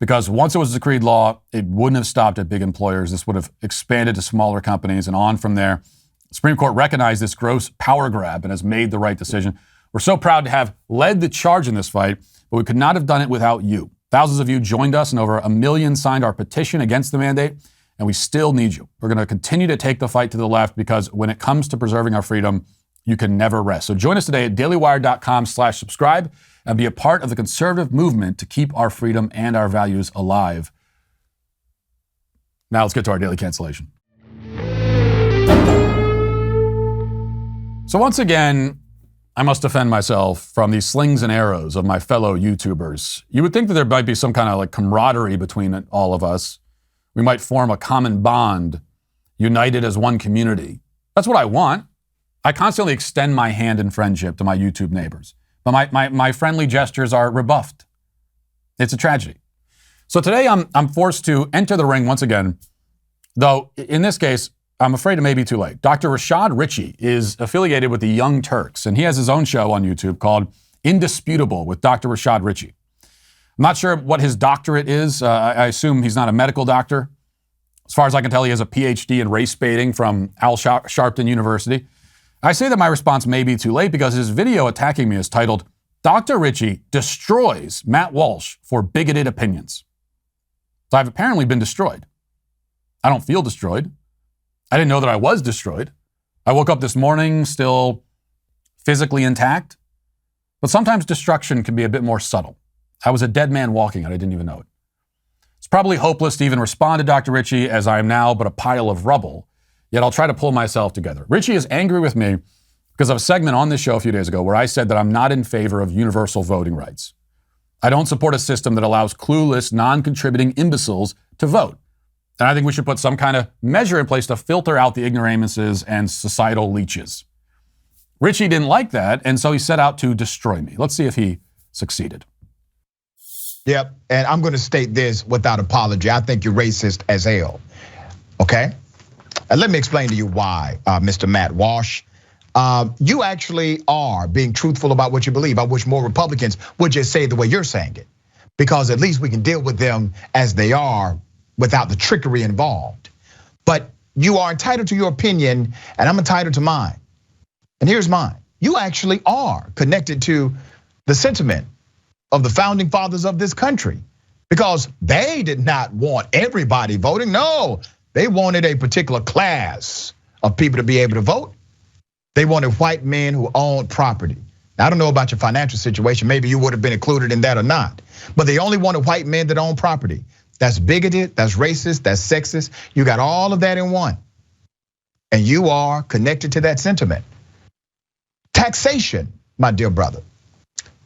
because once it was decreed law, it wouldn't have stopped at big employers. This would have expanded to smaller companies and on from there. The Supreme Court recognized this gross power grab and has made the right decision. We're so proud to have led the charge in this fight, but we could not have done it without you. Thousands of you joined us and over 1 million signed our petition against the mandate, and we still need you. We're going to continue to take the fight to the left, because when it comes to preserving our freedom, you can never rest. So join us today at dailywire.com/subscribe and be a part of the conservative movement to keep our freedom and our values alive. Now let's get to our daily cancellation. So once again, I must defend myself from these slings and arrows of my fellow YouTubers. You would think that there might be some kind of camaraderie between all of us. We might form a common bond, united as one community. That's what I want. I constantly extend my hand in friendship to my YouTube neighbors, but my friendly gestures are rebuffed. It's a tragedy. So today I'm forced to enter the ring once again, though in this case, I'm afraid it may be too late. Dr. Richey is affiliated with the Young Turks, and he has his own show on YouTube called Indisputable with Dr. Richey. I'm not sure what his doctorate is. I assume he's not a medical doctor. As far as I can tell, he has a PhD in race baiting from Al Sharpton University. I say that my response may be too late because his video attacking me is titled, Dr. Richey Destroys Matt Walsh for Bigoted Opinions. So I've apparently been destroyed. I don't feel destroyed. I didn't know that I was destroyed. I woke up this morning still physically intact, but sometimes destruction can be a bit more subtle. I was a dead man walking and I didn't even know it. It's probably hopeless to even respond to Dr. Richey, as I am now but a pile of rubble, yet I'll try to pull myself together. Richey is angry with me because of a segment on this show a few days ago where I said that I'm not in favor of universal voting rights. I don't support a system that allows clueless, non-contributing imbeciles to vote. And I think we should put some kind of measure in place to filter out the ignoramuses and societal leeches. Richey didn't like that, and so he set out to destroy me. Let's see if he succeeded. Yep, and I'm going to state this without apology. I think you're racist as hell, okay? And let me explain to you why, Mr. Matt Walsh. You actually are being truthful about what you believe. I wish more Republicans would just say it the way you're saying it, because at least we can deal with them as they are without the trickery involved. But you are entitled to your opinion, and I'm entitled to mine. And here's mine. You actually are connected to the sentiment of the founding fathers of this country, because they did not want everybody voting. No, they wanted a particular class of people to be able to vote. They wanted white men who owned property. Now, I don't know about your financial situation. Maybe you would have been included in that or not. But they only wanted white men that own property. That's bigoted, that's racist, that's sexist. You got all of that in one. And you are connected to that sentiment. Taxation, my dear brother.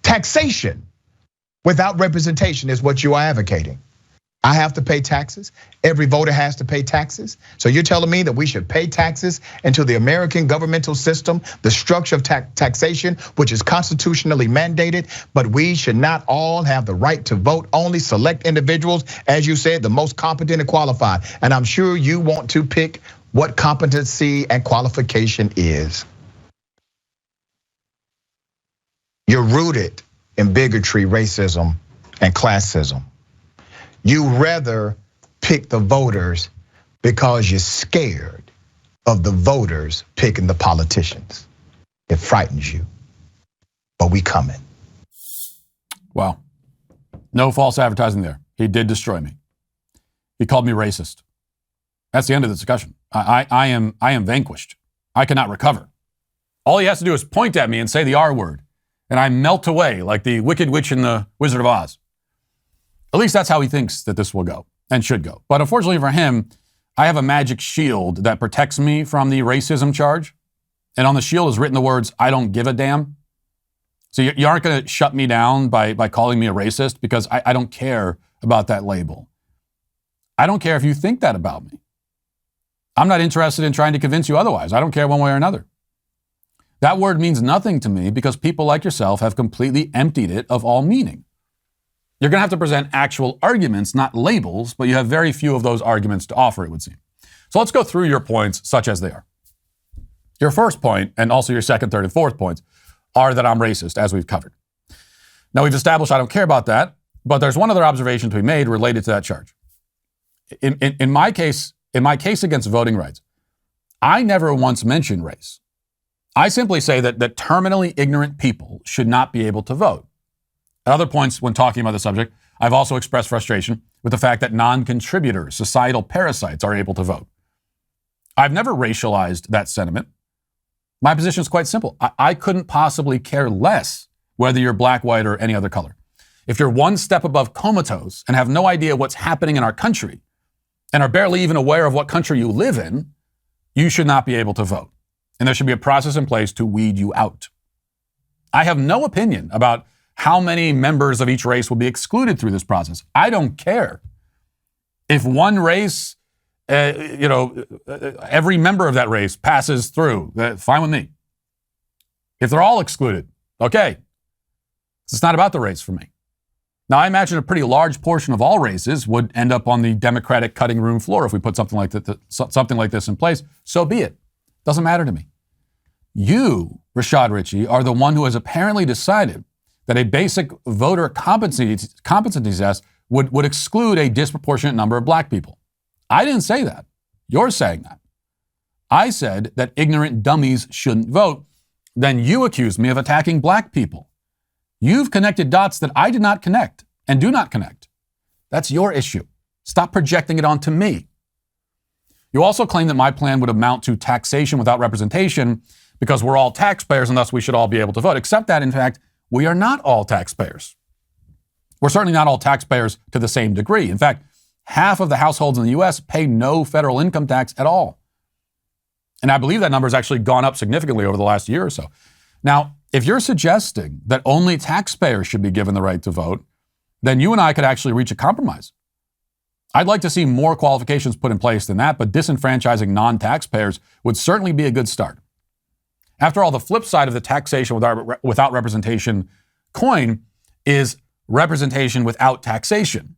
Taxation without representation is what you are advocating. I have to pay taxes. Every voter has to pay taxes. So you're telling me that we should pay taxes into the American governmental system, the structure of taxation, which is constitutionally mandated, but we should not all have the right to vote, only select individuals, as you said, the most competent and qualified. And I'm sure you want to pick what competency and qualification is. You're rooted in bigotry, racism, and classism. You rather pick the voters because you're scared of the voters picking the politicians. It frightens you, but we coming. Wow. No false advertising there. He did destroy me. He called me racist. That's the end of the discussion. I am vanquished. I cannot recover. All he has to do is point at me and say the R word, and I melt away like the Wicked Witch in the Wizard of Oz. At least that's how he thinks that this will go and should go. But unfortunately for him, I have a magic shield that protects me from the racism charge. And on the shield is written the words, "I don't give a damn." So you aren't going to shut me down by calling me a racist, because I don't care about that label. I don't care if you think that about me. I'm not interested in trying to convince you otherwise. I don't care one way or another. That word means nothing to me because people like yourself have completely emptied it of all meaning. You're going to have to present actual arguments, not labels, but you have very few of those arguments to offer, it would seem. So let's go through your points such as they are. Your first point, and also your second, third, and fourth points, are that I'm racist, as we've covered. Now, we've established I don't care about that, but there's one other observation to be made related to that charge. In my case against voting rights, I never once mentioned race. I simply say that terminally ignorant people should not be able to vote. At other points when talking about the subject, I've also expressed frustration with the fact that non-contributors, societal parasites, are able to vote. I've never racialized that sentiment. My position is quite simple. I couldn't possibly care less whether you're black, white, or any other color. If you're one step above comatose and have no idea what's happening in our country and are barely even aware of what country you live in, you should not be able to vote. And there should be a process in place to weed you out. I have no opinion about how many members of each race will be excluded through this process. I don't care. If one race, every member of that race passes through, fine with me. If they're all excluded, okay. It's not about the race for me. Now, I imagine a pretty large portion of all races would end up on the Democratic cutting room floor if we put something like this in place. So be it. Doesn't matter to me. You, Rashad Richey, are the one who has apparently decided that a basic voter competency test would exclude a disproportionate number of black people. I didn't say that. You're saying that. I said that ignorant dummies shouldn't vote. Then you accused me of attacking black people. You've connected dots that I did not connect and do not connect. That's your issue. Stop projecting it onto me. You also claim that my plan would amount to taxation without representation because we're all taxpayers and thus we should all be able to vote, except that, in fact, we are not all taxpayers. We're certainly not all taxpayers to the same degree. In fact, half of the households in the U.S. pay no federal income tax at all. And I believe that number has actually gone up significantly over the last year or so. Now, if you're suggesting that only taxpayers should be given the right to vote, then you and I could actually reach a compromise. I'd like to see more qualifications put in place than that, but disenfranchising non-taxpayers would certainly be a good start. After all, the flip side of the taxation without representation coin is representation without taxation,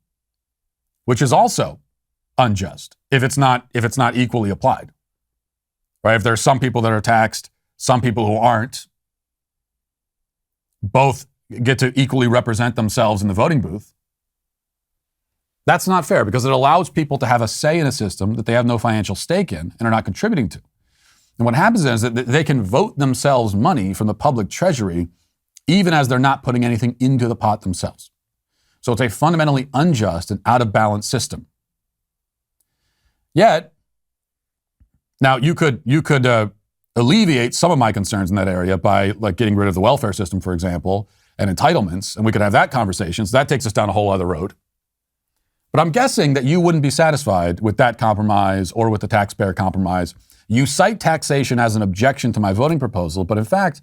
which is also unjust if it's not equally applied. Right? If there's some people that are taxed, some people who aren't, both get to equally represent themselves in the voting booth. That's not fair because it allows people to have a say in a system that they have no financial stake in and are not contributing to. And what happens is that they can vote themselves money from the public treasury even as they're not putting anything into the pot themselves. So it's a fundamentally unjust and out of balance system. Yet, now you could alleviate some of my concerns in that area by getting rid of the welfare system, for example, and entitlements, and we could have that conversation. So that takes us down a whole other road. But I'm guessing that you wouldn't be satisfied with that compromise or with the taxpayer compromise. You cite taxation as an objection to my voting proposal, but in fact,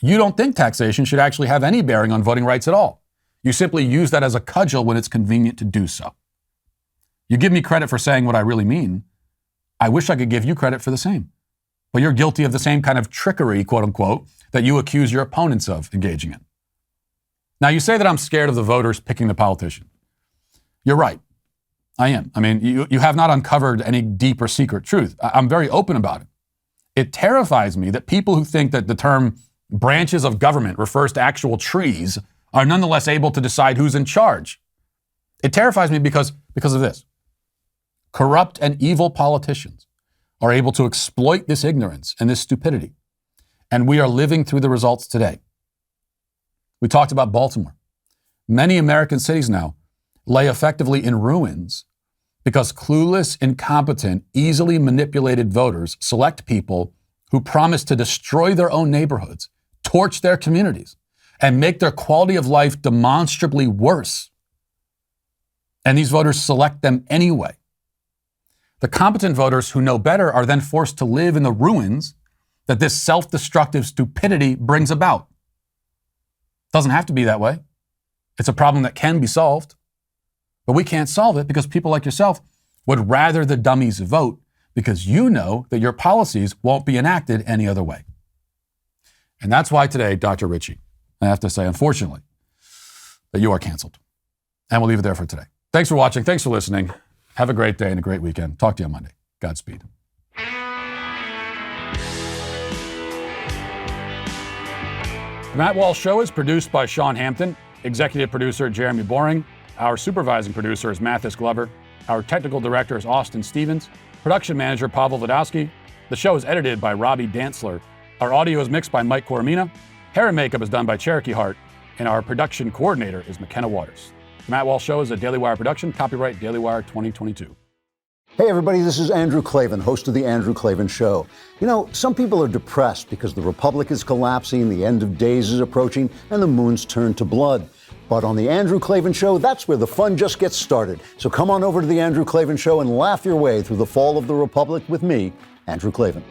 you don't think taxation should actually have any bearing on voting rights at all. You simply use that as a cudgel when it's convenient to do so. You give me credit for saying what I really mean. I wish I could give you credit for the same. But you're guilty of the same kind of trickery, quote unquote, that you accuse your opponents of engaging in. Now, you say that I'm scared of the voters picking the politician. You're right. I am. I mean, you have not uncovered any deep or secret truth. I'm very open about it. It terrifies me that people who think that the term branches of government refers to actual trees are nonetheless able to decide who's in charge. It terrifies me because of this. Corrupt and evil politicians are able to exploit this ignorance and this stupidity. And we are living through the results today. We talked about Baltimore. Many American cities now lay effectively in ruins because clueless, incompetent, easily manipulated voters select people who promise to destroy their own neighborhoods, torch their communities, and make their quality of life demonstrably worse. And these voters select them anyway. The competent voters who know better are then forced to live in the ruins that this self-destructive stupidity brings about. Doesn't have to be that way. It's a problem that can be solved. But we can't solve it because people like yourself would rather the dummies vote because you know that your policies won't be enacted any other way. And that's why today, Dr. Richey, I have to say, unfortunately, that you are canceled. And we'll leave it there for today. Thanks for watching. Thanks for listening. Have a great day and a great weekend. Talk to you on Monday. Godspeed. The Matt Walsh Show is produced by Sean Hampton, executive producer Jeremy Boring. Our supervising producer is Mathis Glover. Our technical director is Austin Stevens. Production manager Pavel Vodowski. The show is edited by Robbie Dantzler. Our audio is mixed by Mike Coromina. Hair and makeup is done by Cherokee Hart. And our production coordinator is McKenna Waters. The Matt Walsh Show is a Daily Wire production. Copyright Daily Wire 2022. Hey everybody, this is Andrew Klavan, host of The Andrew Klavan Show. You know, some people are depressed because the Republic is collapsing, the end of days is approaching, and the moon's turned to blood. But on The Andrew Klavan Show, that's where the fun just gets started. So come on over to The Andrew Klavan Show and laugh your way through the fall of the Republic with me, Andrew Klavan.